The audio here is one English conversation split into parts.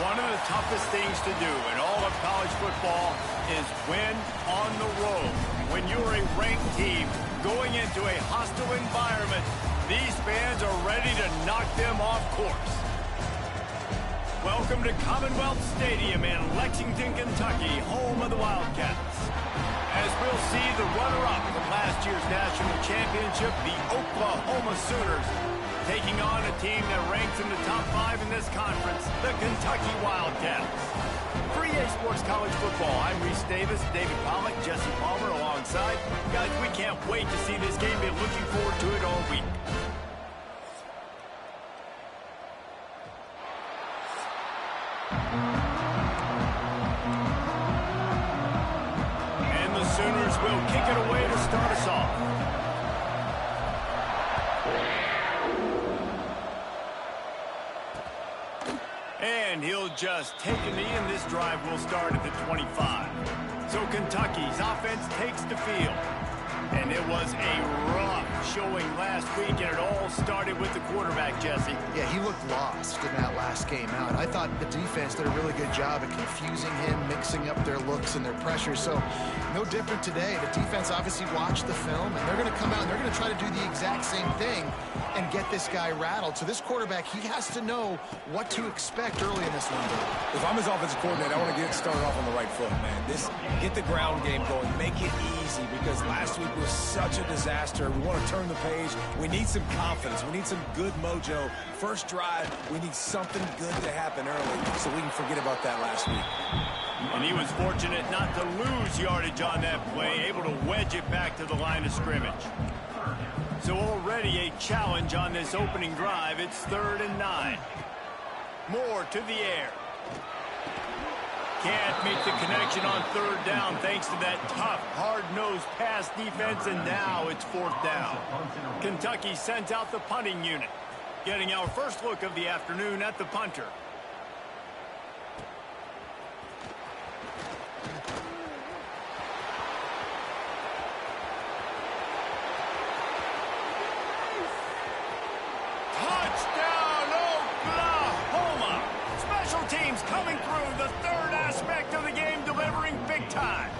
One of the toughest things to do in all of college football is win on the road. When you're a ranked team going into a hostile environment, these fans are ready to knock them off course. Welcome to Commonwealth Stadium in Lexington, Kentucky, home of the Wildcats. As we'll see the runner-up from last year's national championship, the Oklahoma Sooners, taking on a team that ranks in the top 5 in this conference, the Kentucky Wildcats. For EA Sports College Football, I'm Reese Davis, David Pollack, Jesse Palmer alongside. Guys, we can't wait to see this game. Been looking forward to it all week. And the Sooners will kick it away to start us off. And he'll just take a knee, and this drive will start at the 25. So Kentucky's offense takes the field. And it was a rough showing last week, and it all started with the quarterback, Jesse. Yeah, he looked lost in that last game out. I thought the defense did a really good job of confusing him, mixing up their looks and their pressure. So no different today. The defense obviously watched the film, and they're going to come out and they're going to try to do the exact same thing and get this guy rattled. So this quarterback, he has to know what to expect early in this one. If I'm his offensive coordinator, I want to get started off on the right foot, man. Get the ground game going. Make it easy, because last week was such a disaster. We want to turn the page. We need some confidence. We need some good mojo. First drive, we need something good to happen early so we can forget about that last week. And he was fortunate not to lose yardage on that play, able to wedge it back to the line of scrimmage. So already a challenge on this opening drive. It's 3rd and 9. Moore to the air. Can't meet the connection on 3rd down thanks to that tough, hard-nosed pass defense, and now it's 4th down. Kentucky sends out the punting unit, getting our first look of the afternoon at the punter. Teams coming through, the third aspect of the game, delivering big time.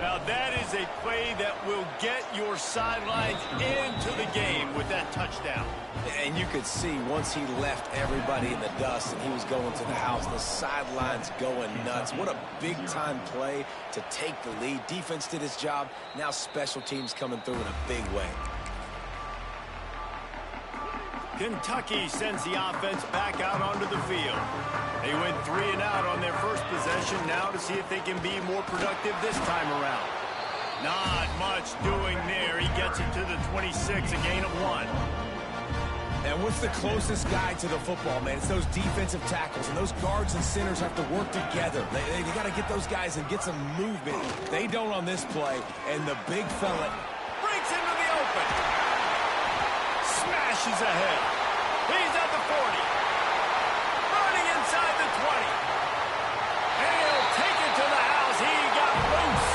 Now that is a play that will get your sidelines into the game with that touchdown. And you could see once he left everybody in the dust and he was going to the house, the sidelines going nuts. What a big-time play to take the lead. Defense did its job. Now special teams coming through in a big way. Kentucky sends the offense back out onto the field. They went 3 and out on their first possession, now to see if they can be more productive this time around. Not much doing there. He gets it to the 26, a gain of 1. And what's the closest guy to the football, man? It's those defensive tackles, and those guards and centers have to work together. They got to get those guys and get some movement. They don't on this play, and the big fella breaks into the open. Smashes ahead. He's at the 40. Running inside the 20. And he'll take it to the house. He got loose.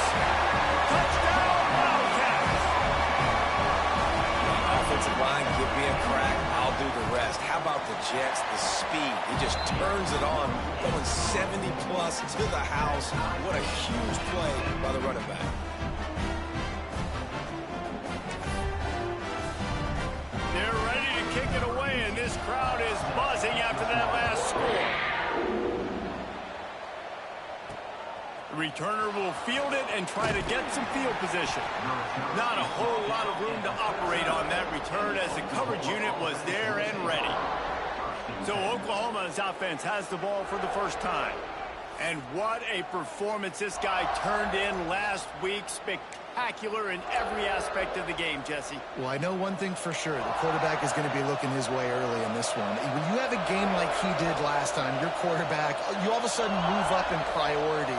Touchdown, Wildcats. Offensive line, give me a crack. I'll do the rest. How about the Jets? The speed. He just turns it on, going 70-plus to the house. What a huge play by the running back. They're ready to kick it away, and this crowd is buzzing after that last score. The returner will field it and try to get some field position. Not a whole lot of room to operate on that return, as the coverage unit was there and ready. So Oklahoma's offense has the ball for the first time. And what a performance this guy turned in last week. Spectacular in every aspect of the game, Jesse. Well, I know one thing for sure. The quarterback is going to be looking his way early in this one. When you have a game like he did last time, your quarterback, you all of a sudden move up in priority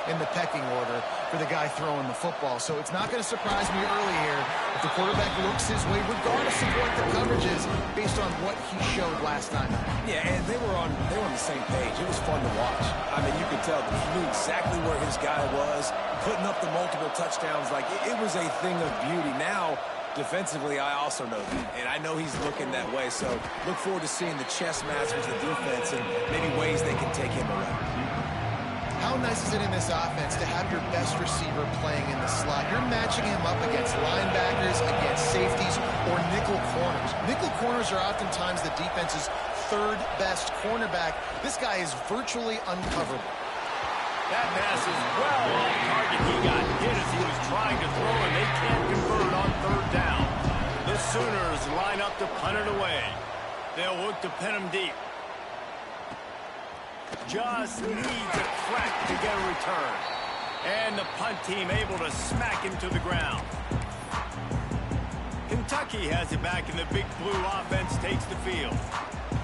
in the pecking order for the guy throwing the football. So it's not going to surprise me early here if the quarterback looks his way, regardless of what the coverage is, based on what he showed last time. Yeah, and they were on the same page. It was fun to watch. I mean, you could tell that he knew exactly where his guy was, putting up the multiple touchdowns. Like, it was a thing of beauty. Now, Defensively, I also know that, and I know he's looking that way, so look forward to seeing the chess match with the defense and maybe ways they can take him away. How nice is it in this offense to have your best receiver playing in the slot? You're matching him up against linebackers, against safeties, or nickel corners. Nickel corners are oftentimes the defense's third best cornerback. This guy is virtually uncoverable. That pass is well off target. He got hit as he was trying to throw, and they can't convert on third down. The Sooners line up to punt it away. They'll look to pin him deep. Just needs a crack to get a return. And the punt team able to smack him to the ground. Kentucky has it back, and the Big Blue offense takes the field.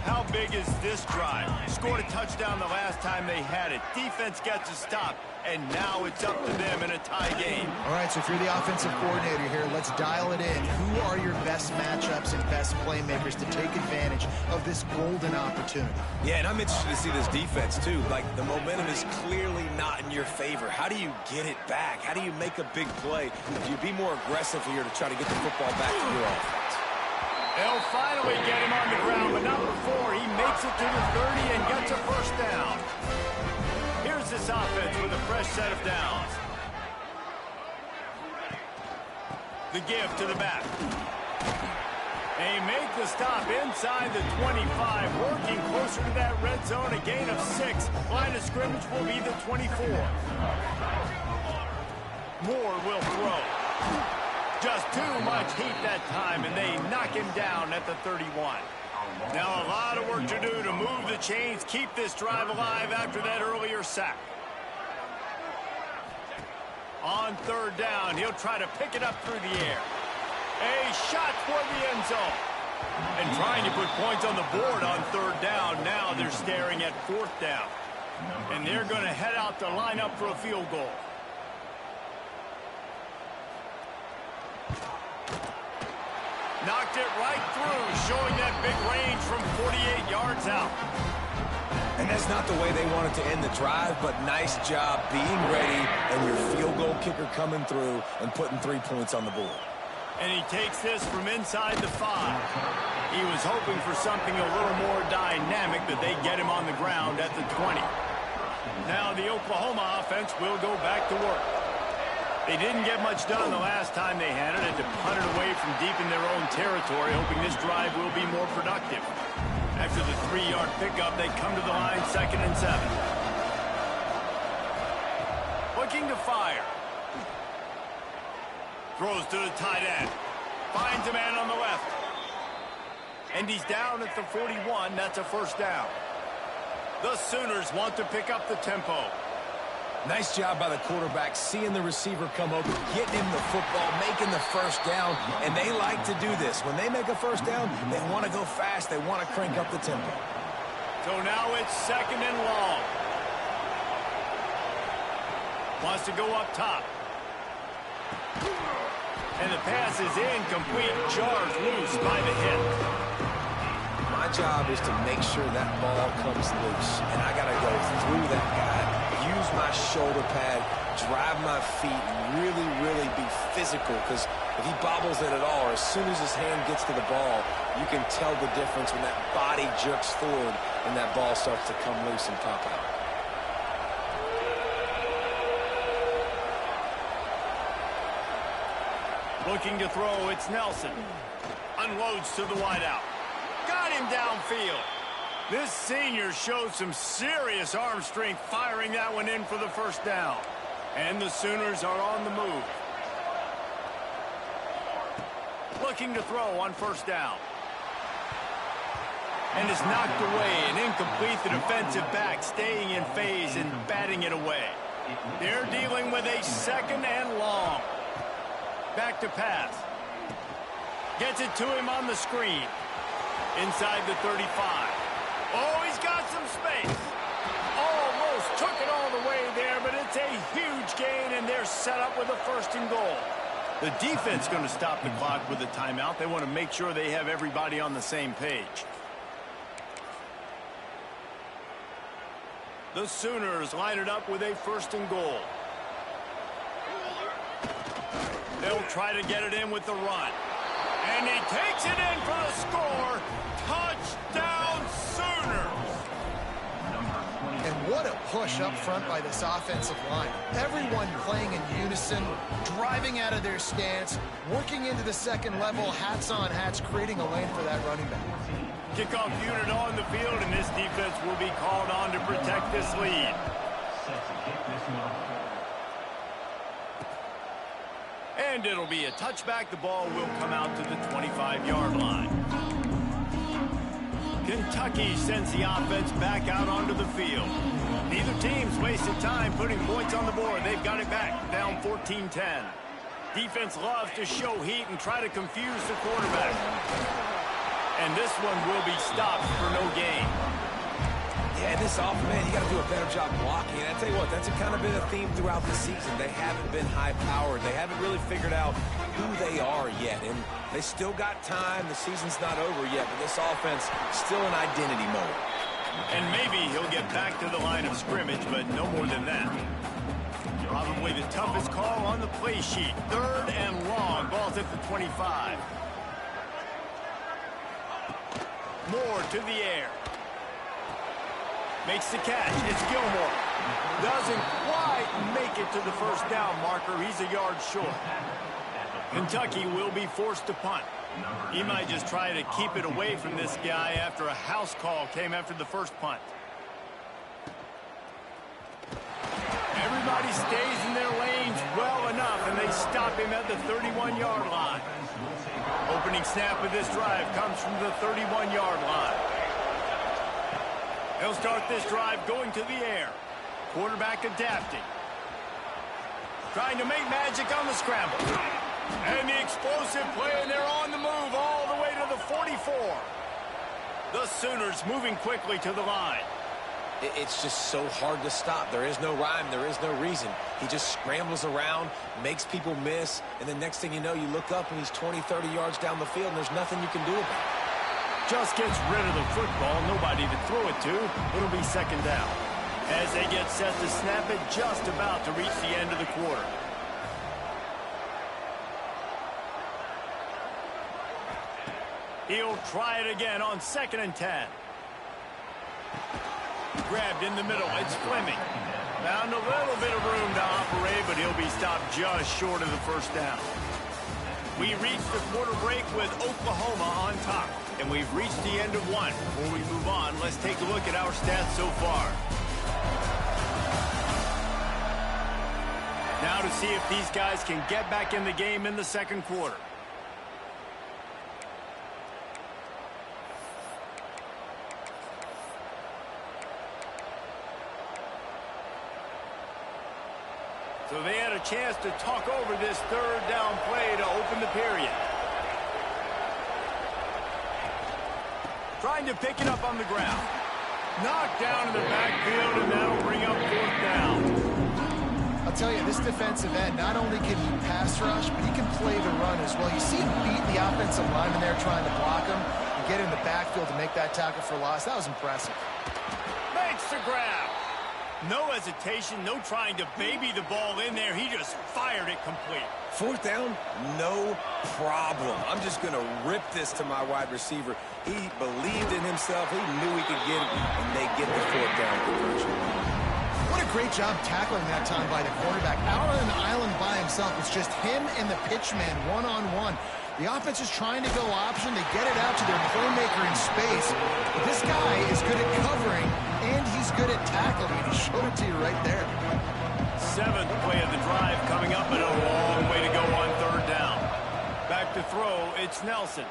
How big is this drive? Scored a touchdown the last time they had it. Defense gets a stop, and now it's up to them in a tie game. All right, so if you're the offensive coordinator here, let's dial it in. Who are your best matchups and best playmakers to take advantage of this golden opportunity? Yeah, and I'm interested to see this defense, too. Like, the momentum is clearly not in your favor. How do you get it back? How do you make a big play? Do you be more aggressive here to try to get the football back to your offense? They'll finally get him on the ground, but not before he makes it to the 30 and gets a first down. Here's this offense with a fresh set of downs. The give to the back. They make the stop inside the 25, working closer to that red zone, a gain of 6. Line of scrimmage will be the 24. Moore will throw. Just too much heat that time, and they knock him down at the 31. Now a lot of work to do to move the chains, keep this drive alive after that earlier sack. On third down, he'll try to pick it up through the air. A shot for the end zone. And trying to put points on the board on third down. Now they're staring at fourth down. And they're going to head out to line up for a field goal. Knocked it right through, showing that big range from 48 yards out. And that's not the way they wanted to end the drive, but nice job being ready and your field goal kicker coming through and putting 3 points on the board. And he takes this from inside the 5. He was hoping for something a little more dynamic, but they get him on the ground at the 20. Now the Oklahoma offense will go back to work. They didn't get much done the last time they had it, and to punt it away from deep in their own territory, hoping this drive will be more productive. After the 3-yard pickup, they come to the line, 2nd and 7. Looking to fire. Throws to the tight end. Finds a man on the left. And he's down at the 41. That's a first down. The Sooners want to pick up the tempo. Nice job by the quarterback, seeing the receiver come open, getting him the football, making the first down, and they like to do this. When they make a first down, they want to go fast. They want to crank up the tempo. So now it's 2nd and long. Wants to go up top. And the pass is incomplete, charged loose by the hit. My job is to make sure that ball comes loose, and I got to go through that guy, use my shoulder pad, drive my feet, and really be physical, because if he bobbles it at all, or as soon as his hand gets to the ball, you can tell the difference when that body jerks forward and that ball starts to come loose and pop out. Looking to throw, it's Nelson. Unloads to the wideout. Got him downfield. This senior shows some serious arm strength, firing that one in for the first down. And the Sooners are on the move. Looking to throw on first down. And is knocked away and incomplete. The defensive back staying in phase and batting it away. They're dealing with a 2nd and long. Back to pass. Gets it to him on the screen. Inside the 35. Oh, he's got some space. Almost took it all the way there, but it's a huge gain, and they're set up with a 1st and goal. The defense going to stop the clock with a timeout. They want to make sure they have everybody on the same page. The Sooners line it up with a 1st and goal. They'll try to get it in with the run. And he takes it in for the score. Touchdown, Sooners. And what a push up front by this offensive line. Everyone playing in unison, driving out of their stance, working into the second level, hats on hats, creating a lane for that running back. Kickoff unit on the field, and this defense will be called on to protect this lead. And it'll be a touchback. The ball will come out to the 25-yard line. Kentucky sends the offense back out onto the field. Neither team's wasted time putting points on the board. They've got it back, down 14-10. Defense loves to show heat and try to confuse the quarterback. And this one will be stopped for no gain. Yeah, this offense, man, you got to do a better job blocking. And I tell you what, that's kind of been a theme throughout the season. They haven't been high-powered. They haven't really figured out who they are yet. And they still got time. The season's not over yet, but this offense still in identity mode. And maybe he'll get back to the line of scrimmage, but no more than that. Probably the toughest call on the play sheet. 3rd and long. Ball's at the 25. Moore to the air. Makes the catch. It's Gilmore. Doesn't quite make it to the first down marker. He's a yard short. Kentucky will be forced to punt. He might just try to keep it away from this guy after a house call came after the first punt. Everybody stays in their lanes well enough, and they stop him at the 31-yard line. Opening snap of this drive comes from the 31-yard line. He'll start this drive going to the air. Quarterback adapting. Trying to make magic on the scramble. And the explosive play, and they're on the move all the way to the 44. The Sooners moving quickly to the line. It's just so hard to stop. There is no rhyme. There is no reason. He just scrambles around, makes people miss, and the next thing you know, you look up and he's 20, 30 yards down the field, and there's nothing you can do about it. Just gets rid of the football, nobody to throw it to. It'll be second down. As they get set to snap it, just about to reach the end of the quarter. He'll try it again on 2nd and 10. Grabbed in the middle. It's Fleming. Found a little bit of room to operate, but he'll be stopped just short of the first down. We reached the quarter break with Oklahoma on top, and we've reached the end of one. Before we move on, let's take a look at our stats so far. Now to see if these guys can get back in the game in the second quarter. So they had a chance to talk over this 3rd down play to open the period. Trying to pick it up on the ground. Knocked down in the backfield, and that'll bring up 4th down. I'll tell you, this defensive end, not only can he pass rush, but he can play the run as well. You see him beat the offensive lineman there trying to block him and get in the backfield to make that tackle for loss. That was impressive. Makes the grab. No hesitation, no trying to baby the ball in there. He just fired it complete. 4th down, no problem. I'm just going to rip this to my wide receiver. He believed in himself. He knew he could get it, and they get the 4th down conversion. What a great job tackling that time by the quarterback. Out on an island by himself. It's just him and the pitch man one-on-one. The offense is trying to go option. They get it out to their playmaker in space. But this guy is good at covering, and he's good at tackling. He showed it to you right there. 7th play of the drive coming up, and a long way to go on 3rd down. Back to throw, it's Nelson.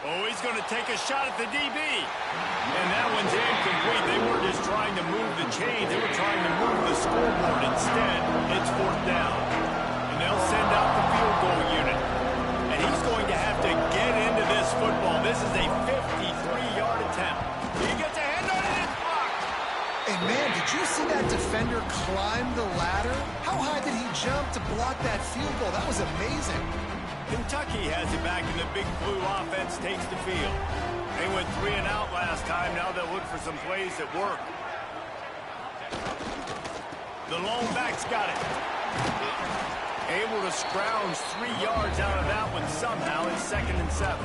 Oh, he's going to take a shot at the DB. And that one's incomplete. They weren't just trying to move the chains. They were trying to move the scoreboard. Instead, it's 4th down. And they'll send out the field goal unit. And he's going to have to get into this football. This is a 53-yard attempt. He gets a hand on it, it's blocked. And man, did you see that defender climb the ladder? How high did he jump to block that field goal? That was amazing. Kentucky has it back, and the Big Blue offense takes the field. They went 3 and out last time. Now they'll look for some plays that work. The lone back's got it. Able to scrounge 3 yards out of that one somehow. It's 2nd and 7.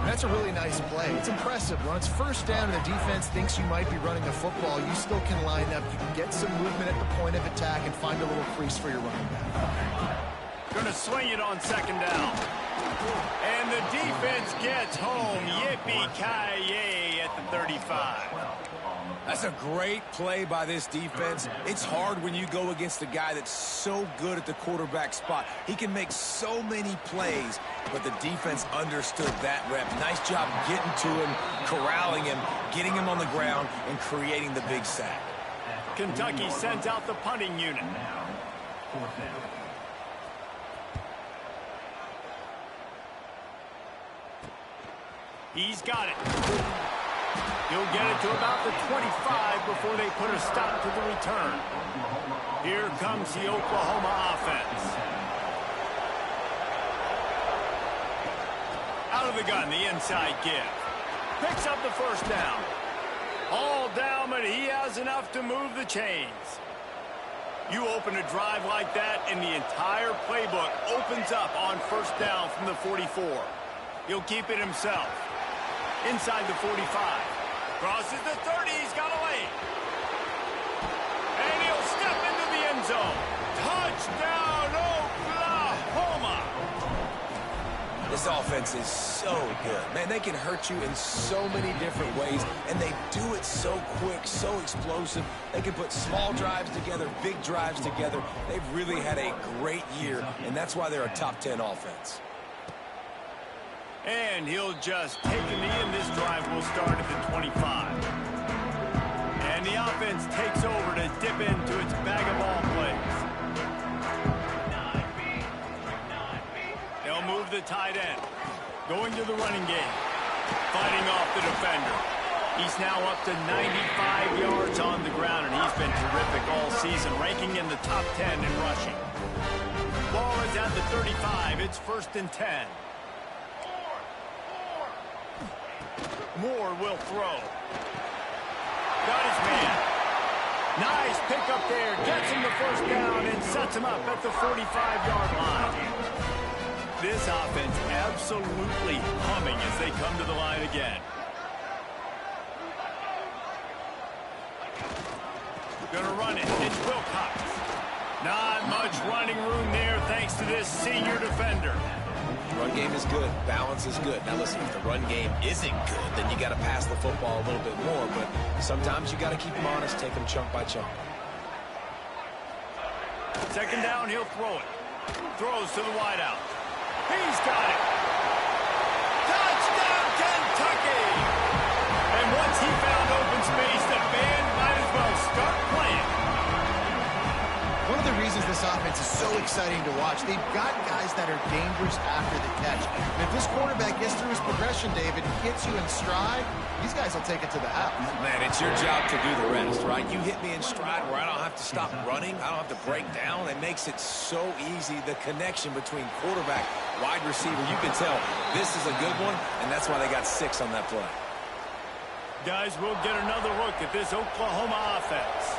That's a really nice play. It's impressive. When it's first down and the defense thinks you might be running the football, you still can line up. You can get some movement at the point of attack and find a little crease for your running back. Going to swing it on 2nd down. And the defense gets home. Yippee-ki-yay at the 35. That's a great play by this defense. It's hard when you go against a guy that's so good at the quarterback spot. He can make so many plays, but the defense understood that rep. Nice job getting to him, corralling him, getting him on the ground, and creating the big sack. Kentucky sends out the punting unit. He's got it. He'll get it to about the 25 before they put a stop to the return. Here comes the Oklahoma offense. Out of the gun, the inside give. Picks up the first down. All down, but he has enough to move the chains. You open a drive like that, and the entire playbook opens up on first down from the 44. He'll keep it himself. Inside the 45. Crosses the 30. He's got a lane. And he'll step into the end zone. Touchdown, Oklahoma. This offense is so good. Man, they can hurt you in so many different ways, and they do it so quick, so explosive. They can put small drives together, big drives together. They've really had a great year, and that's why they're a top 10 offense. And he'll just take a knee, and this drive will start at the 25. And the offense takes over to dip into its bag of ball plays. They'll move the tight end. Going to the running game. Fighting off the defender. He's now up to 95 yards on the ground, and he's been terrific all season, ranking in the top 10 in rushing. Ball is at the 35. It's 1st and 10. Moore will throw. Got his man. Nice pickup there. Gets him the first down and sets him up at the 45-yard line. This offense absolutely humming as they come to the line again. Gonna run it. It's Wilcox. Not much running room there thanks to this senior defender. Run game is good. Balance is good. Now, listen, if the run game isn't good, then you got to pass the football a little bit more. But sometimes you got to keep them honest, take them chunk by chunk. 2nd down, he'll throw it. Throws to the wideout. He's got it. Touchdown, Kentucky! And once he found open space, the band might as well start playing. One of the reasons this offense is so exciting to watch, they've got guys that are dangerous after the catch. And if this quarterback gets through his progression, David, hits you in stride, these guys will take it to the house. Man, it's your job to do the rest, right? You hit me in stride where I don't have to stop running. I don't have to break down. It makes it so easy, the connection between quarterback, wide receiver. You can tell this is a good one, and that's why they got 6 on that play. Guys, we'll get another look at this Oklahoma offense.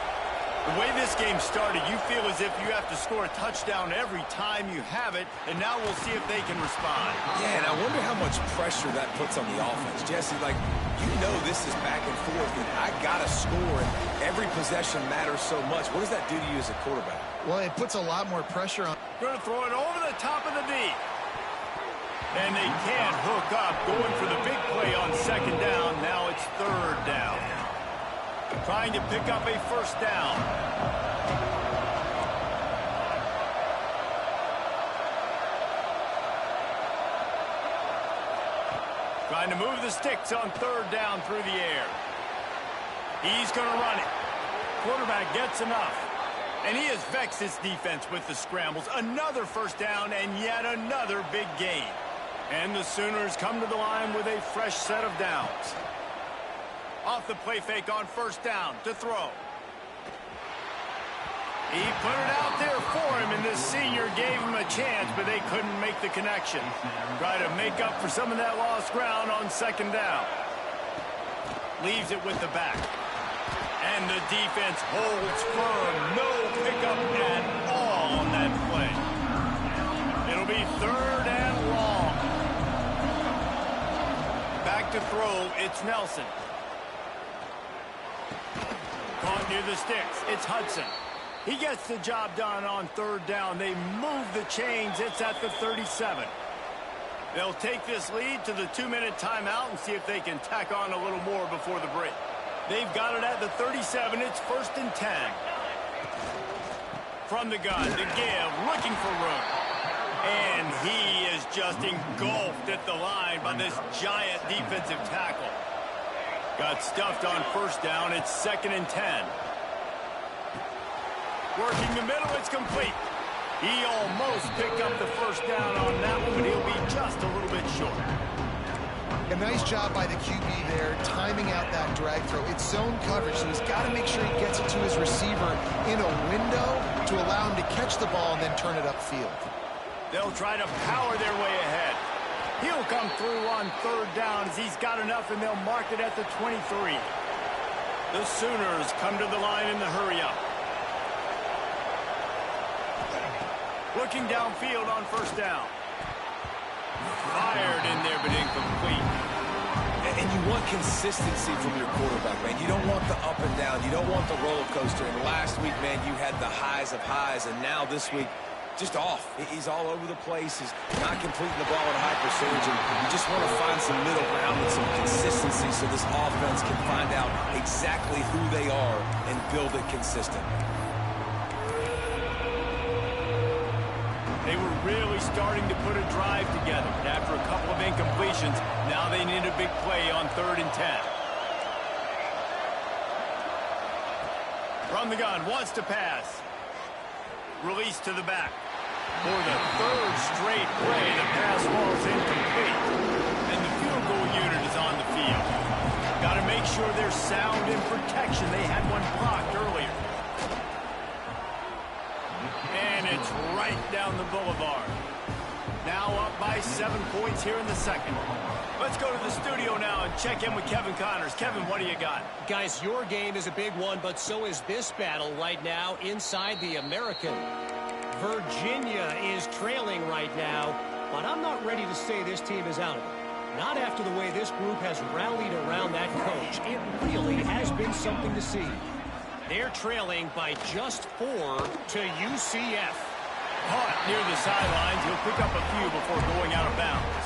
The way this game started, you feel as if you have to score a touchdown every time you have it, and now we'll see if they can respond. Yeah, and I wonder how much pressure that puts on the offense. Jesse, like, you know this is back and forth, and I got to score, and every possession matters so much. What does that do to you as a quarterback? Well, it puts a lot more pressure on. Going to throw it over the top of the knee. And they can't hook up. Going for the big play on 2nd down. Now it's 3rd down. Trying to pick up a 1st down. Trying to move the sticks on 3rd down through the air. He's going to run it. Quarterback gets enough. And he has vexed his defense with the scrambles. Another 1st down and yet another big gain. And the Sooners come to the line with a fresh set of downs. Off the play fake on 1st down to throw. He put it out there for him, and this senior gave him a chance, but they couldn't make the connection. Try to make up for some of that lost ground on 2nd down. Leaves it with the back. And the defense holds firm. No pickup at all on that play. It'll be 3rd and long. Back to throw, it's Nelson. Caught near the sticks, it's Hudson. He gets the job done on 3rd down. They move the chains. It's at the 37. They'll take this lead to the 2-minute timeout and see if they can tack on a little more before the break. They've got it at the 37. It's 1st and 10. From the gun, the give, looking for room. And he is just engulfed at the line by this giant defensive tackle. Got stuffed on 1st down. It's 2nd and 10. Working the middle, it's complete. He almost picked up the 1st down on that one, but he'll be just a little bit short. A nice job by the QB there, timing out that drag throw. It's zone coverage, so he's got to make sure he gets it to his receiver in a window to allow him to catch the ball and then turn it upfield. They'll try to power their way ahead. He'll come through on 3rd down as he's got enough, and they'll mark it at the 23. The Sooners come to the line in the hurry-up. Looking downfield on 1st down. Fired in there, but incomplete. And you want consistency from your quarterback, man. You don't want the up and down. You don't want the roller coaster. And last week, man, you had the highs of highs, and now this week, just off. He's all over the place. He's not completing the ball at a high percentage, and you just want to find some middle ground and some consistency so this offense can find out exactly who they are and build it consistent. They were really starting to put a drive together. And after a couple of incompletions, now they need a big play on 3rd and 10. From the gun, wants to pass. Release to the back. For the 3rd straight play, the pass falls incomplete. And the field goal unit is on the field. Got to make sure they're sound in protection. They had one blocked earlier. And it's right down the boulevard. Now up by 7 points here in the 2nd. Let's go to the studio now and check in with Kevin Connors. Kevin, what do you got? Guys, your game is a big one, but so is this battle right now inside the American. Virginia is trailing right now, but I'm not ready to say this team is out of it. Not after the way this group has rallied around that coach. It really has been something to see. They're trailing by just 4 to UCF. Caught near the sidelines. He'll pick up a few before going out of bounds.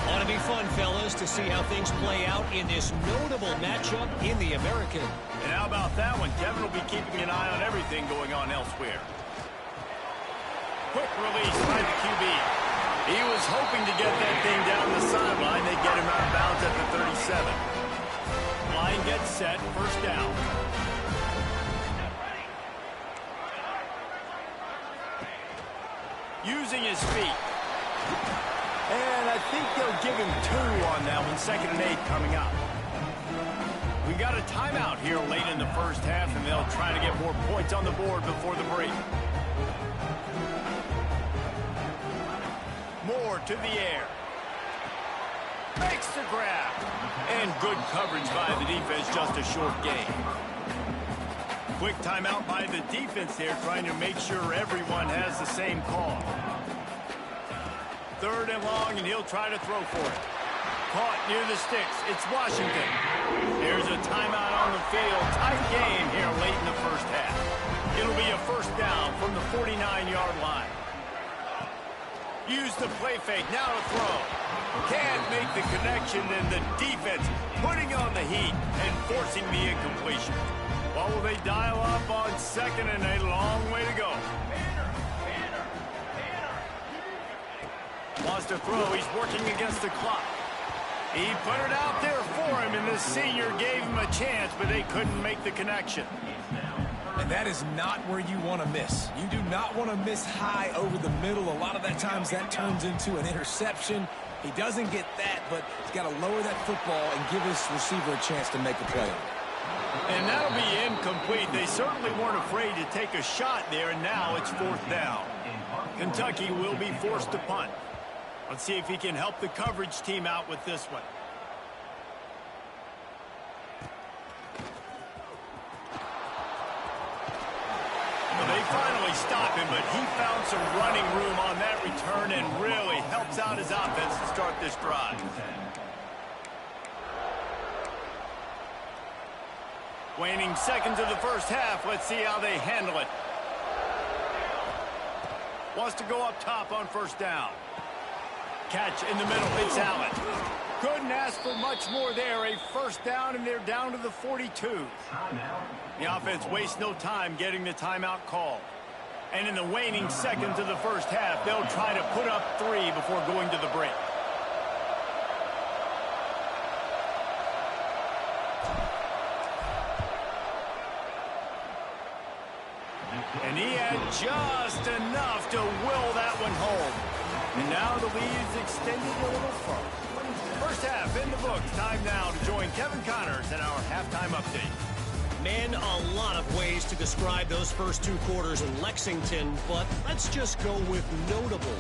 Ought to be fun, fellas, to see how things play out in this notable matchup in the American. And how about that one? Kevin will be keeping an eye on everything going on elsewhere. Quick release by the QB. He was hoping to get that thing down the sideline. They get him out of bounds at the 37. Line gets set. 1st down. Using his feet. And I think they'll give him 2 on that one. 2nd and 8 coming up. We got a timeout here late in the 1st half, and they'll try to get more points on the board before the break. Moore to the air. Makes the grab. And good coverage by the defense, just a short gain. Quick timeout by the defense there, trying to make sure everyone has the same call. 3rd and long, and he'll try to throw for it. Caught near the sticks. It's Washington. There's a timeout on the field. Tight game here late in the 1st half. It'll be a 1st down from the 49-yard line. Use the play fake. Now to throw. Can't make the connection, and the defense putting on the heat and forcing the incompletion. What will they dial up on 2nd and a long way to go? Wants to throw. He's working against the clock. He put it out there for him, and the senior gave him a chance, but they couldn't make the connection. And that is not where you want to miss. You do not want to miss high over the middle. A lot of that times that turns into an interception. He doesn't get that, but he's got to lower that football and give his receiver a chance to make a play. And that'll be incomplete. They certainly weren't afraid to take a shot there, and now it's 4th down. Kentucky will be forced to punt. Let's see if he can help the coverage team out with this one. Well, they finally really stop him, but he found some running room on that return and really helps out his offense to start this drive. Waning seconds of the first half. Let's see how they handle it. Wants to go up top on first down. Catch in the middle. It's Allen. Couldn't ask for much more there. A first down, and they're down to the 42. The offense wastes no time getting the timeout called. And in the waning seconds of the first half, they'll try to put up 3 before going to the break. And he had just enough to will that one home. And now the lead is extended a little further. First half in the books. Time now to join Kevin Connors in our halftime update. Man, a lot of ways to describe those first 2 quarters in Lexington, but let's just go with notable.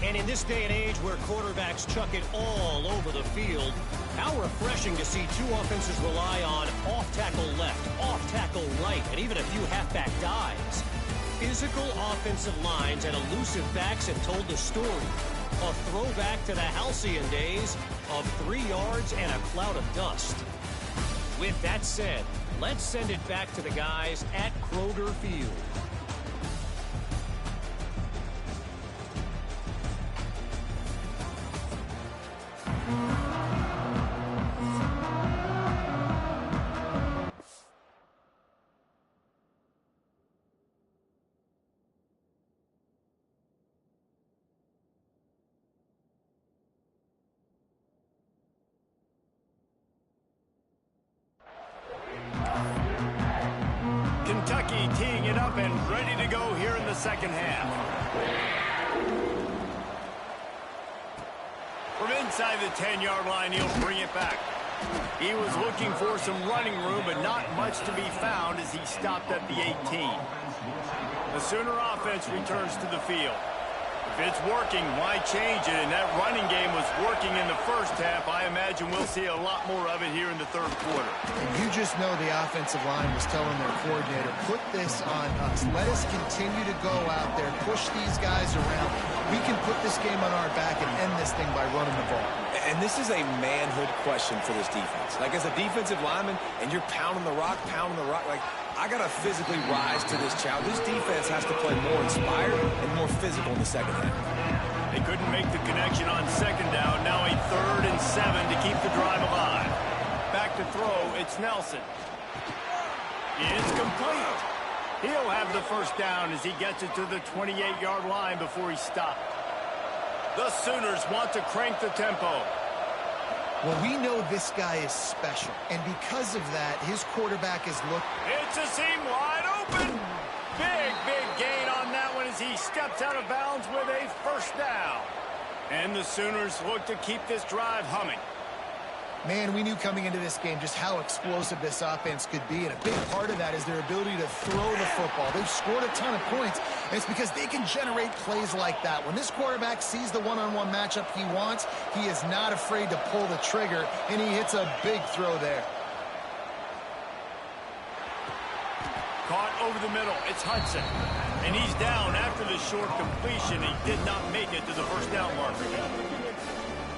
And in this day and age where quarterbacks chuck it all over the field, how refreshing to see 2 offenses rely on off-tackle left, off-tackle right, and even a few halfback dives. Physical offensive lines and elusive backs have told the story. A throwback to the halcyon days of 3 yards and a cloud of dust. With that said, let's send it back to the guys at Kroger Field. Kentucky teeing it up and ready to go here in the second half. From inside the 10-yard line, he'll bring it back. He was looking for some running room, but not much to be found as he stopped at the 18. The Sooner offense returns to the field. If it's working, why change it? And that running game was working in the first half. I imagine we'll see a lot more of it here in the third quarter. And you just know the offensive line was telling their coordinator, put this on us. Let us continue to go out there, push these guys around. We can put this game on our back and end this thing by running the ball. And this is a manhood question for this defense. Like, as a defensive lineman, and you're pounding the rock, like, I got to physically rise to this challenge. This defense has to play more inspired and more physical in the second half. They couldn't make the connection on second down. Now a 3rd and 7 to keep the drive alive. Back to throw, it's Nelson. It's complete. He'll have the first down as he gets it to the 28-yard line before he stopped. The Sooners want to crank the tempo. Well, we know this guy is special, and because of that, his quarterback is It's a seam wide open. Big gain on that one as he steps out of bounds with a first down. And the Sooners look to keep this drive humming. Man, we knew coming into this game just how explosive this offense could be, and a big part of that is their ability to throw the football. They've scored a ton of points, and it's because they can generate plays like that. When this quarterback sees the one-on-one matchup he wants, he is not afraid to pull the trigger, and he hits a big throw there. Caught over the middle. It's Hudson. And he's down after the short completion. He did not make it to the first down marker.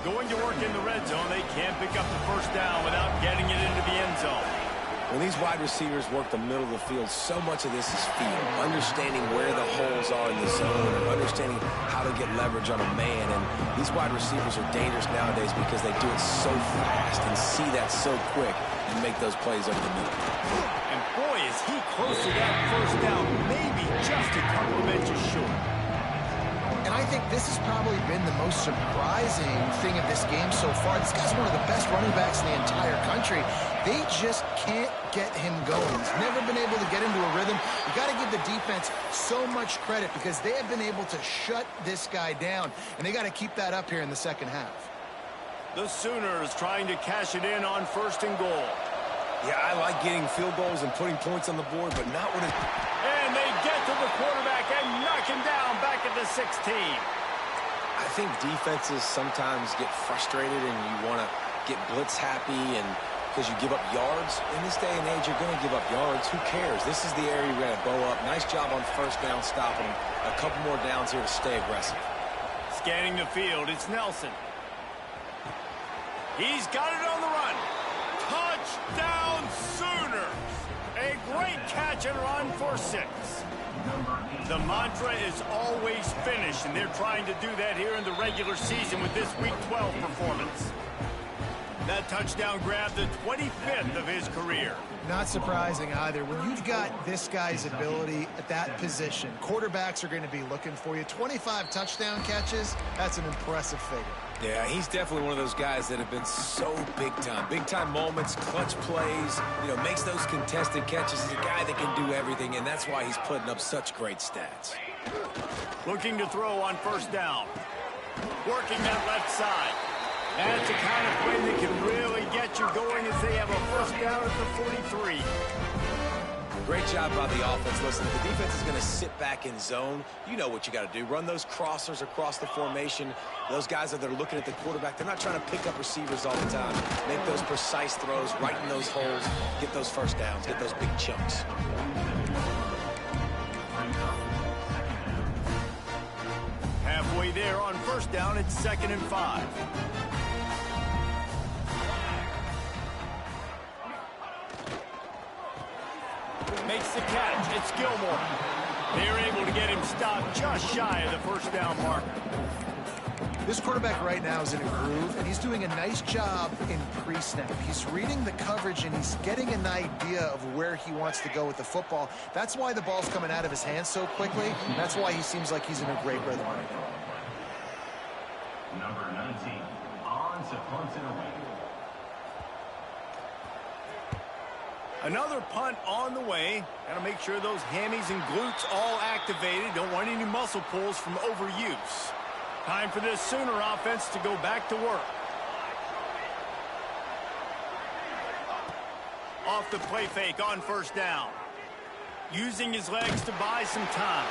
Going to work in the red zone, they can't pick up the first down without getting it into the end zone. When these wide receivers work the middle of the field, so much of this is feel. Understanding where the holes are in the zone and understanding how to get leverage on a man. And these wide receivers are dangerous nowadays because they do it so fast and see that so quick and make those plays over the middle. And boy, is he close to that first down, maybe just a couple of inches short. And I think this has probably been the most surprising thing of this game so far. This guy's one of the best running backs in the entire country. They just can't get him going. He's never been able to get into a rhythm. You got to give the defense so much credit because they have been able to shut this guy down, and they got to keep that up here in the second half. The Sooners trying to cash it in on 1st and goal. Yeah, I like getting field goals and putting points on the board, but not when it... And they get to the quarterback and knock him down back at the 16. I think defenses sometimes get frustrated and you want to get blitz happy and because you give up yards. In this day and age, you're going to give up yards. Who cares? This is the area you're going to bow up. Nice job on first down stopping him. A couple more downs here to stay aggressive. Scanning the field, it's Nelson. He's got it on the run. Touchdown Sooners! A great catch and run for 6. The mantra is always finish, and they're trying to do that here in the regular season with this Week 12 performance. That touchdown grabbed the 25th of his career. Not surprising either. When you've got this guy's ability at that position, quarterbacks are going to be looking for you. 25 touchdown catches, that's an impressive figure. Yeah, he's definitely one of those guys that have been so big time. Big time moments, clutch plays, makes those contested catches. He's a guy that can do everything, and that's why he's putting up such great stats. Looking to throw on first down. Working that left side. That's the kind of play that can really get you going as they have a first down at the 43. Great job by the offense. Listen, if the defense is going to sit back in zone, you know what you got to do. Run those crossers across the formation. Those guys that are looking at the quarterback, they're not trying to pick up receivers all the time. Make those precise throws, right in those holes, get those first downs, get those big chunks. Halfway there on first down, it's 2nd and 5. Makes the catch. It's Gilmore. They're able to get him stopped just shy of the first down marker. This quarterback right now is in a groove, and he's doing a nice job in pre-snap. He's reading the coverage, and he's getting an idea of where he wants to go with the football. That's why the ball's coming out of his hands so quickly. That's why he seems like he's in a great rhythm right now. Number 19, on to punt and away. Another punt on the way. Got to make sure those hammies and glutes all activated. Don't want any muscle pulls from overuse. Time for this Sooner offense to go back to work. Off the play fake on first down. Using his legs to buy some time.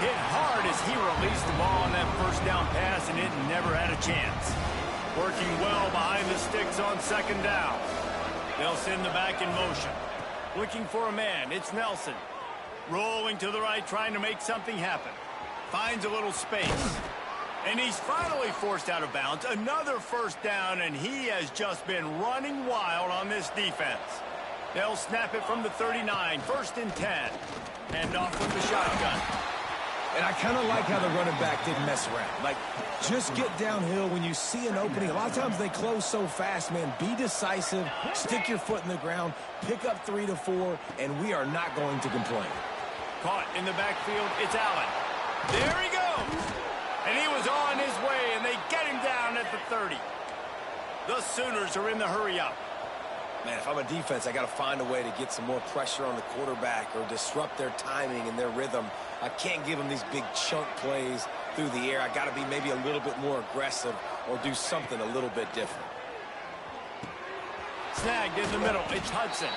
Hit hard as he released the ball on that first down pass, and it never had a chance. Working well behind the sticks on second down. They'll send the back in motion. Looking for a man. It's Nelson. Rolling to the right, trying to make something happen. Finds a little space. And he's finally forced out of bounds. Another first down, and he has just been running wild on this defense. They'll snap it from the 39. 1st and 10. And off with the shotgun. And I kind of like how the running back didn't mess around. Like, just get downhill when you see an opening. A lot of times they close so fast, man. Be decisive, stick your foot in the ground, pick up 3 to 4, and we are not going to complain. Caught in the backfield, it's Allen. There he goes. And he was on his way, and they get him down at the 30. The Sooners are in the hurry-up. Man, if I'm a defense, I got to find a way to get some more pressure on the quarterback or disrupt their timing and their rhythm. I can't give them these big chunk plays through the air. I got to be maybe a little bit more aggressive or do something a little bit different. Snagged in the middle. It's Hudson.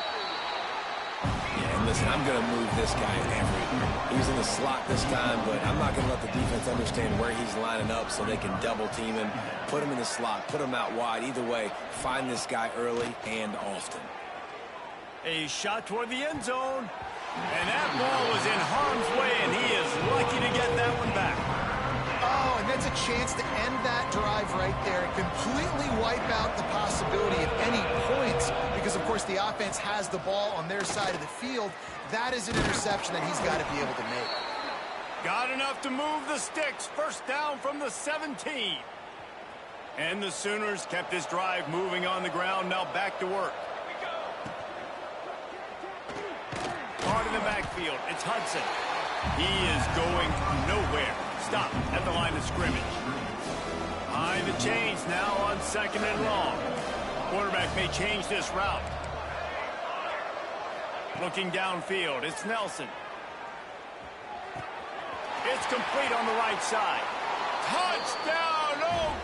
Yeah, and listen, I'm going to move this guy every. He's in the slot this time, but I'm not going to let the defense understand where he's lining up so they can double team him, put him in the slot, put him out wide. Either way, find this guy early and often. A shot toward the end zone. And that ball was in harm's way, and he is lucky to get that one back. Oh, and that's a chance to end that drive right there and completely wipe out the possibility of any points because, of course, the offense has the ball on their side of the field. That is an interception that he's got to be able to make. Got enough to move the sticks. First down from the 17. And the Sooners kept this drive moving on the ground. Now back to work. Caught in the backfield. It's Hudson. He is going nowhere. Stop at the line of scrimmage. Behind the chains now on 2nd and long. Quarterback may change this route. Looking downfield. It's Nelson. It's complete on the right side. Touchdown,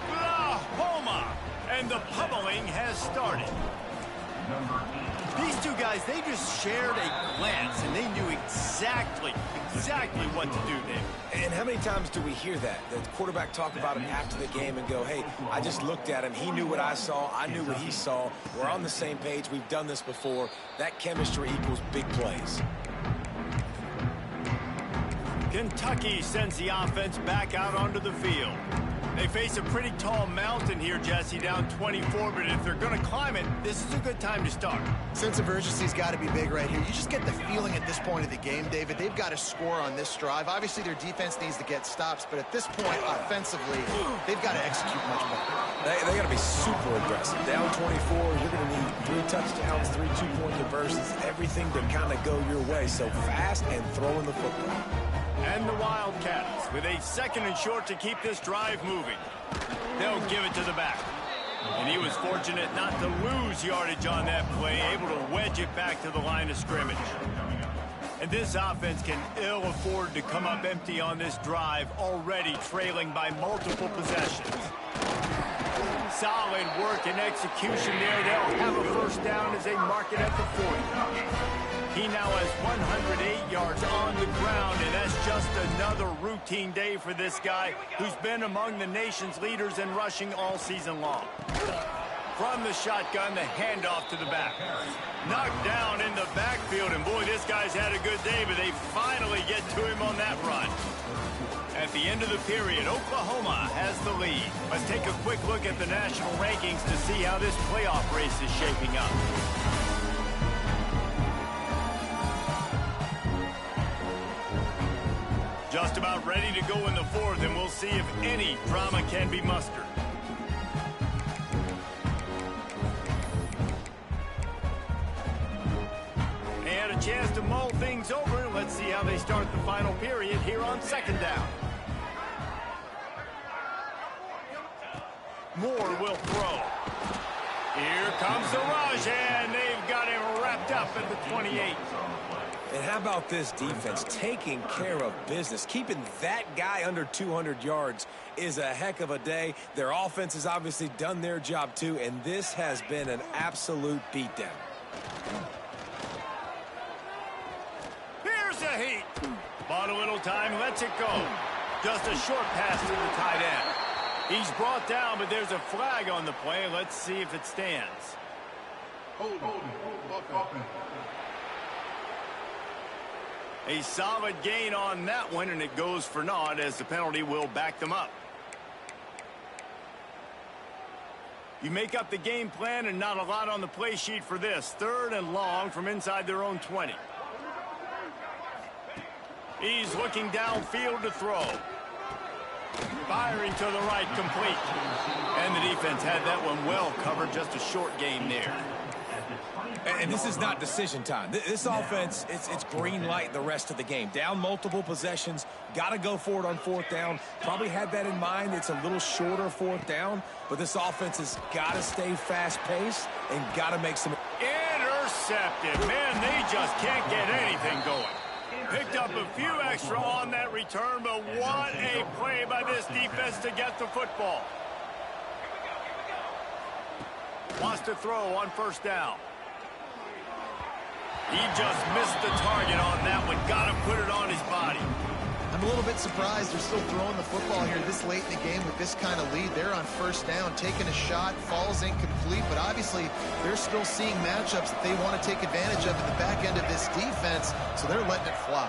Oklahoma! And the pummeling has started. number 8. These two guys, they just shared a glance, and they knew exactly what to do, Dave. And how many times do we hear that? The quarterback talk about it after the game and go, hey, I just looked at him. He knew what I saw. I knew what he saw. We're on the same page. We've done this before. That chemistry equals big plays. Kentucky sends the offense back out onto the field. They face a pretty tall mountain here, Jesse, down 24, but if they're going to climb it, this is a good time to start. Sense of urgency's got to be big right here. You just get the feeling at this point of the game, David, they've got to score on this drive. Obviously, their defense needs to get stops, but at this point, offensively, they've got to execute much better. They got to be super aggressive. Down 24, you're going to need 3 touchdowns, 3 two-point conversions, everything to kind of go your way. So fast and throwing the football. And the Wildcats with a 2nd and short to keep this drive moving. They'll give it to the back. And he was fortunate not to lose yardage on that play, able to wedge it back to the line of scrimmage. And this offense can ill afford to come up empty on this drive, already trailing by multiple possessions. Solid work and execution there. They'll have a first down as they mark it at the 40. He now has 108 yards on the ground, and that's just another routine day for this guy who's been among the nation's leaders in rushing all season long. From the shotgun, the handoff to the back. Knocked down in the backfield, and boy, this guy's had a good day, but they finally get to him on that run. At the end of the period, Oklahoma has the lead. Let's take a quick look at the national rankings to see how this playoff race is shaping up. Just about ready to go in the 4th, and we'll see if any drama can be mustered. And a chance to mull things over. Let's see how they start the final period here on 2nd down. Moore will throw. Here comes the rush, and they've got him wrapped up at the 28. And how about this defense taking care of business? Keeping that guy under 200 yards is a heck of a day. Their offense has obviously done their job too, and this has been an absolute beatdown. Here's a heat. Bought a little time, lets it go. Just a short pass to the tight end. He's brought down, but there's a flag on the play. Let's see if it stands. Hold. A solid gain on that one, and it goes for naught as the penalty will back them up. You make up the game plan and not a lot on the play sheet for this. 3rd and long from inside their own 20. He's looking downfield to throw. Firing to the right, complete. And the defense had that one well covered, just a short game there. And this is not decision time. This offense, it's green light the rest of the game. Down multiple possessions, got to go for it on 4th down. Probably had that in mind. It's a little shorter 4th down, but this offense has got to stay fast-paced and got to make some... Intercepted. Man, they just can't get anything going. Picked up a few extra on that return, but what a play by this defense to get the football. Wants to throw on 1st down. He just missed the target on that one. Got to put it on his body. I'm a little bit surprised they're still throwing the football here this late in the game with this kind of lead. They're on 1st down, taking a shot, falls incomplete, but obviously they're still seeing matchups that they want to take advantage of at the back end of this defense, so they're letting it fly.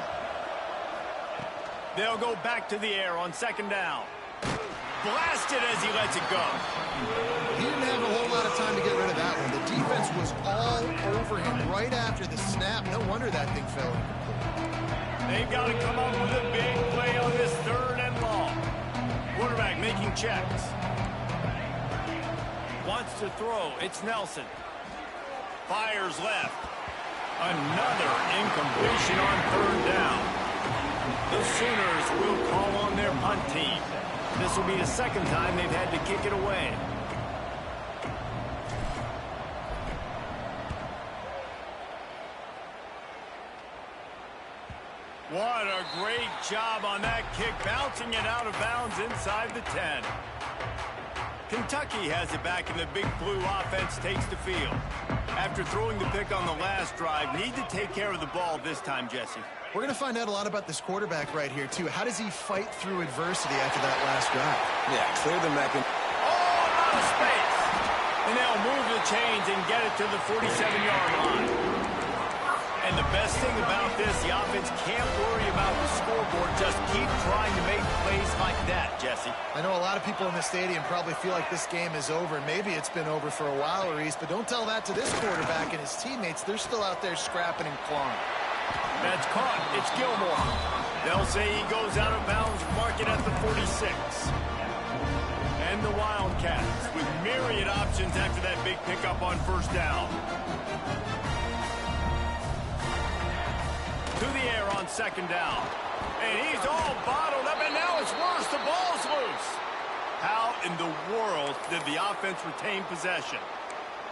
They'll go back to the air on 2nd down. Blasted as he lets it go. He didn't have a whole lot of time to get rid of that one. The defense was all over him right after the snap. No wonder that thing fell incomplete. They've got to come up with a big play on this 3rd and long. Quarterback making checks. Wants to throw. It's Nelson. Fires left. Another incompletion on 3rd down. The Sooners will call on their punt team. This will be the 2nd time they've had to kick it away. What a great job on that kick, bouncing it out of bounds inside the 10. Kentucky has it back, and the Big Blue offense takes the field. After throwing the pick on the last drive, need to take care of the ball this time, Jesse. We're going to find out a lot about this quarterback right here, too. How does he fight through adversity after that last drive? Yeah, clear the mechanism. Oh, a lot of space. And they'll move the chains and get it to the 47-yard line. And the best thing about this, the offense can't worry about the scoreboard. Just keep trying to make plays like that, Jesse. I know a lot of people in the stadium probably feel like this game is over. Maybe it's been over for a while, Reese, but don't tell that to this quarterback and his teammates. They're still out there scrapping and clawing. That's caught. It's Gilmore. They'll say he goes out of bounds, mark it at the 46. And the Wildcats with myriad options after that big pickup on first down. To the air on second down. And he's all bottled up, and now it's worse. The ball's loose. How in the world did the offense retain possession?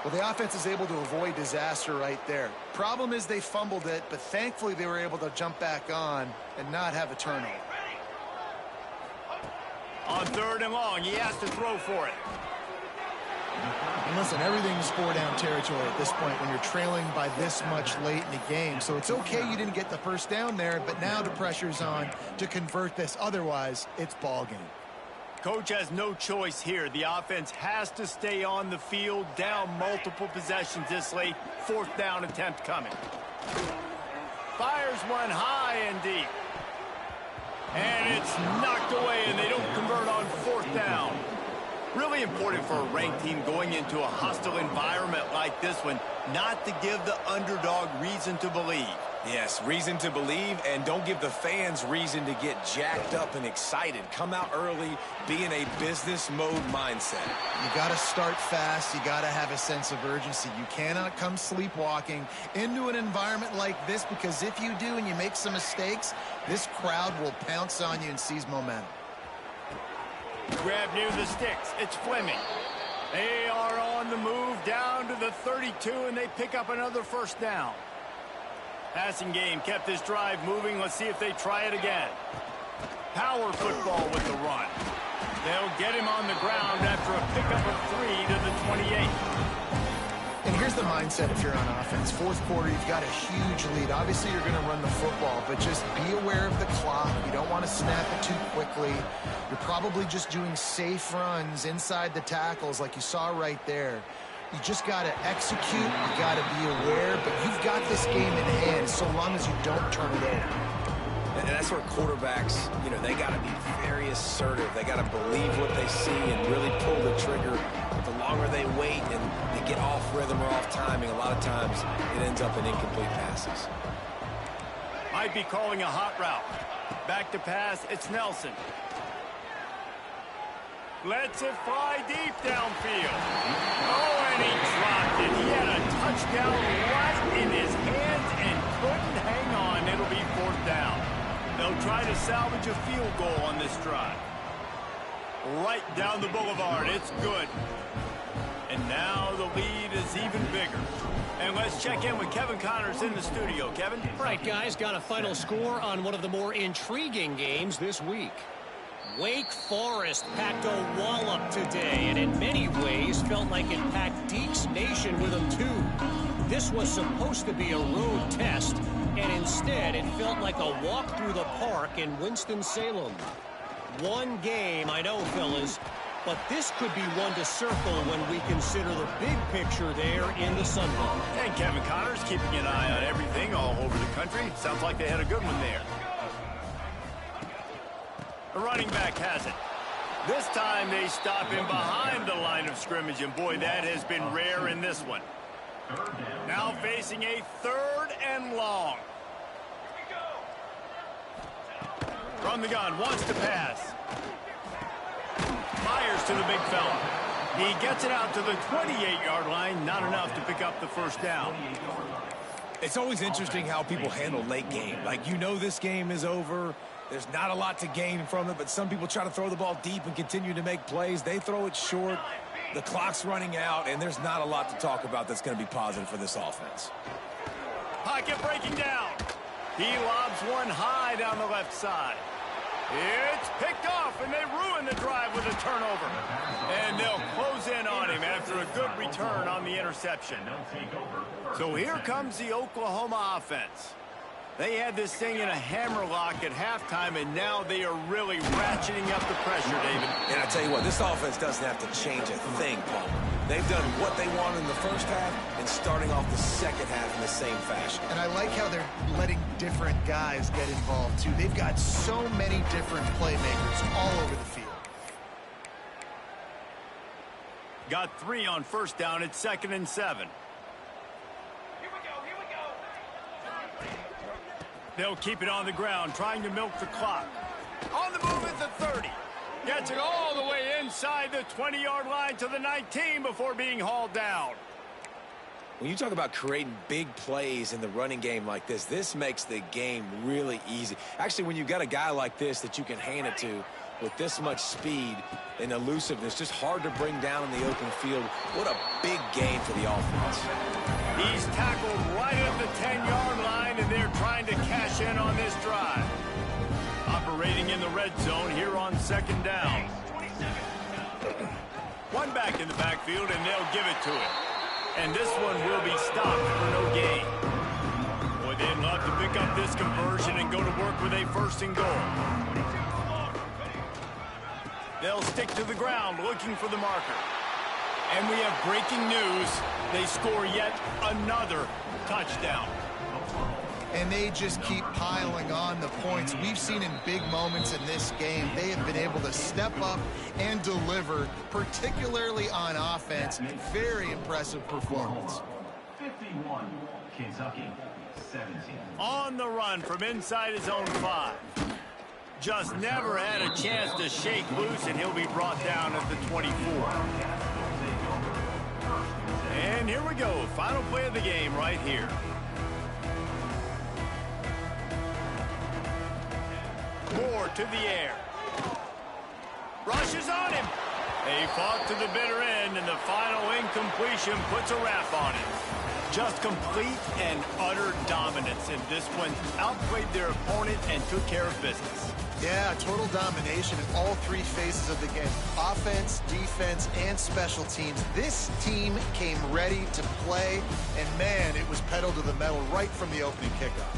Well, the offense is able to avoid disaster right there. Problem is they fumbled it, but thankfully they were able to jump back on and not have a turnover. On third and long, he has to throw for it. And listen, everything's four-down territory at this point when you're trailing by this much late in the game. So it's okay you didn't get the first down there, but now the pressure's on to convert this. Otherwise, it's ball game. Coach has no choice here. The offense has to stay on the field, down multiple possessions this late. Fourth down attempt coming. Fires one high and deep. And it's knocked away, and they don't convert on fourth down. Really important for a ranked team going into a hostile environment like this one, not to give the underdog reason to believe. Yes, reason to believe, and don't give the fans reason to get jacked up and excited. Come out early, be in a business mode mindset. You got to start fast. You got to have a sense of urgency. You cannot come sleepwalking into an environment like this, because if you do and you make some mistakes, this crowd will pounce on you and seize momentum. Grab near the sticks. It's Fleming. They are on the move down to the 32, and they pick up another first down. Passing game kept this drive moving. Let's see if they try it again. Power football with the run. They'll get him on the ground after a pickup of 3 to the 28. And here's the mindset if you're on offense. Fourth quarter, you've got a huge lead. Obviously, you're going to run the football, but just be aware of the clock. You don't want to snap it too quickly. You're probably just doing safe runs inside the tackles like you saw right there. You just got to execute. You got to be aware, but you've got this game in hand so long as you don't turn it over. And that's where quarterbacks, they got to be very assertive. They got to believe what they see and really pull the trigger. But the longer they wait and they get off rhythm or off timing, a lot of times it ends up in incomplete passes. Might be calling a hot route. Back to pass, it's Nelson. Lets it fly deep downfield. Oh, and he dropped it. He had a touchdown right in his hands and couldn't hang on. It'll be fourth down. They'll try to salvage a field goal on this drive. Right down the boulevard. It's good. And now the lead is even bigger. And let's check in with Kevin Connors in the studio. Kevin? Right, guys, got a final score on one of the more intriguing games this week. Wake Forest packed a wallop today, and in many ways felt like it packed Deke's Nation with them too. This was supposed to be a road test, and instead it felt like a walk through the park in Winston-Salem. One game, I know, fellas, but this could be one to circle when we consider the big picture there in the Sun Belt. And Kevin Connors keeping an eye on everything all over the country. Sounds like they had a good one there. The running back has it. This time they stop him behind the line of scrimmage, and boy, that has been rare in this one. Now facing a third and long. From the gun, wants to pass. Fires to the big fella. He gets it out to the 28-yard line, not enough to pick up the first down. It's always interesting how people handle late game. Like, this game is over. There's not a lot to gain from it, but some people try to throw the ball deep and continue to make plays. They throw it short. The clock's running out, and there's not a lot to talk about that's going to be positive for this offense. Pocket breaking down. He lobs one high down the left side. It's picked off, and they ruin the drive with a turnover. And they'll close in on him after a good return on the interception. So here comes the Oklahoma offense. They had this thing in a hammerlock at halftime, and now they are really ratcheting up the pressure, David. And I tell you what, this offense doesn't have to change a thing, Paul. They've done what they wanted in the first half and starting off the second half in the same fashion. And I like how they're letting different guys get involved, too. They've got so many different playmakers all over the field. Got 3 on first down at 2nd and 7. They'll keep it on the ground, trying to milk the clock. On the move at the 30. Gets it all the way inside the 20-yard line to the 19 before being hauled down. When you talk about creating big plays in the running game like this, this makes the game really easy. Actually, when you've got a guy like this that you can hand it to with this much speed and elusiveness, just hard to bring down in the open field. What a big game for the offense. He's tackled right at the 10-yard line, and they're trying to cash in on this drive. Operating in the red zone here on 2nd down. One back in the backfield, and they'll give it to him. And this one will be stopped for no gain. Boy, they'd love to pick up this conversion and go to work with a 1st and goal. They'll stick to the ground looking for the marker. And we have breaking news. They score yet another touchdown. And they just keep piling on the points. We've seen in big moments in this game, they have been able to step up and deliver, particularly on offense. Very impressive performance. 51, Kentucky, 17. On the run from inside his own 5. Just never had a chance to shake loose, and he'll be brought down at the 24. And here we go. Final play of the game right here. Moore to the air. Rushes on him. He fought to the bitter end, and the final incompletion puts a wrap on it. Just complete and utter dominance, and this one outplayed their opponent and took care of business. Yeah, total domination in all 3 phases of the game. Offense, defense, and special teams. This team came ready to play, and man, it was pedal to the metal right from the opening kickoff.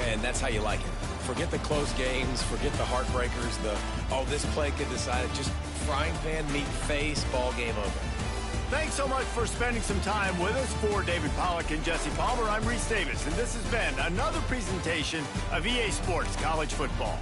And that's how you like it. Forget the close games, forget the heartbreakers, this play could decide it. Just frying pan, meat face, ball game over. Thanks so much for spending some time with us. For David Pollack and Jesse Palmer, I'm Reese Davis, and this has been another presentation of EA Sports College Football.